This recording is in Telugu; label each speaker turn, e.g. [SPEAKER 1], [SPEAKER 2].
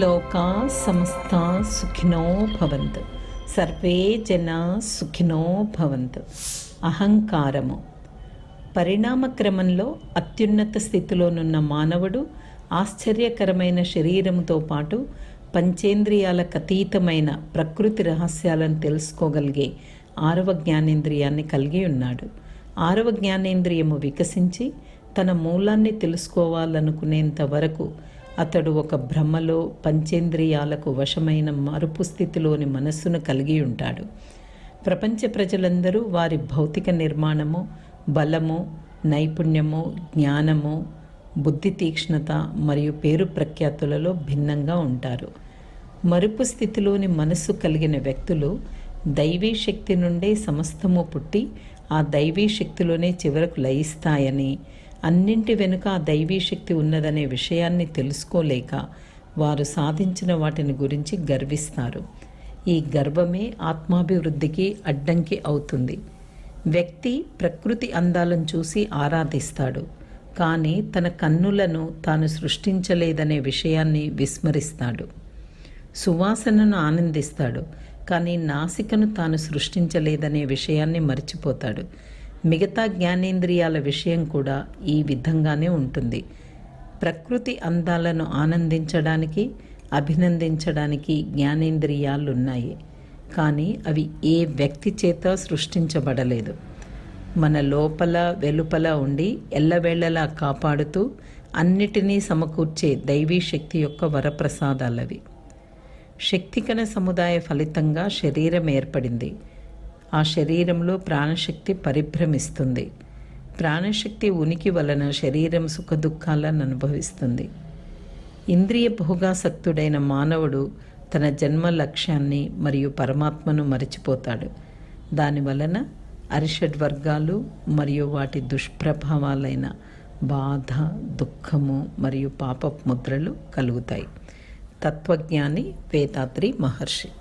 [SPEAKER 1] లోకా సమస్తా సుఖినో భవంతు. సర్వే జనా సుఖినో భవంతు. అహంకారము పరిణామక్రమంలో అత్యున్నత స్థితిలోనున్న మానవుడు ఆశ్చర్యకరమైన శరీరంతో పాటు పంచేంద్రియాలకు అతీతమైన ప్రకృతి రహస్యాలను తెలుసుకోగలిగే 6వ జ్ఞానేంద్రియాన్ని కలిగి ఉన్నాడు. 6వ జ్ఞానేంద్రియము వికసించి తన మూలాన్ని తెలుసుకోవాలనుకునేంత వరకు అతడు ఒక భ్రమలో పంచేంద్రియాలకు వశమైన మరుపు స్థితిలోని మనస్సును కలిగి ఉంటాడు. ప్రపంచ ప్రజలందరూ వారి భౌతిక నిర్మాణము, బలము, నైపుణ్యము, జ్ఞానము, బుద్ధి తీక్ష్ణత మరియు పేరు ప్రఖ్యాతులలో భిన్నంగా ఉంటారు. మరుపు స్థితిలోని మనస్సు కలిగిన వ్యక్తులు దైవీ శక్తి నుండే సమస్తము పుట్టి ఆ దైవీ శక్తిలోనే చివరకు లయిస్తాయని, అన్నింటి వెనుక ఆ దైవీ శక్తి ఉన్నదనే విషయాన్ని తెలుసుకోలేక వారు సాధించిన వాటిని గురించి గర్విస్తారు. ఈ గర్వమే ఆత్మాభివృద్ధికి అడ్డంకి అవుతుంది. వ్యక్తి ప్రకృతి అందాలను చూసి ఆరాధిస్తాడు, కానీ తన కన్నులను తాను సృష్టించలేదనే విషయాన్ని విస్మరిస్తాడు. సువాసనను ఆనందిస్తాడు, కానీ నాసికను తాను సృష్టించలేదనే విషయాన్ని మర్చిపోతాడు. మిగతా జ్ఞానేంద్రియాల విషయం కూడా ఈ విధంగానే ఉంటుంది. ప్రకృతి అందాలను ఆనందించడానికి, అభినందించడానికి జ్ఞానేంద్రియాలున్నాయి, కానీ అవి ఏ వ్యక్తి చేత సృష్టించబడలేదు. మన లోపల వెలుపల ఉండి ఎల్లవేళలా కాపాడుతూ అన్నిటినీ సమకూర్చే దైవీ శక్తి యొక్క వరప్రసాదాలవి. శక్తికణ సముదాయ ఫలితంగా శరీరం ఏర్పడింది. ఆ శరీరంలో ప్రాణశక్తి పరిభ్రమిస్తుంది. ప్రాణశక్తి ఉనికి వలన శరీరం సుఖదుఖాలను అనుభవిస్తుంది. ఇంద్రియ భోగాసక్తుడైన మానవుడు తన జన్మ లక్ష్యాన్ని మరియు పరమాత్మను మరిచిపోతాడు. దానివలన అరిషడ్వర్గాలు మరియు వాటి దుష్ప్రభావాలైన బాధ, దుఃఖము మరియు పాపపు ముద్రలు కలుగుతాయి. తత్వజ్ఞాని వేదాద్రి మహర్షి.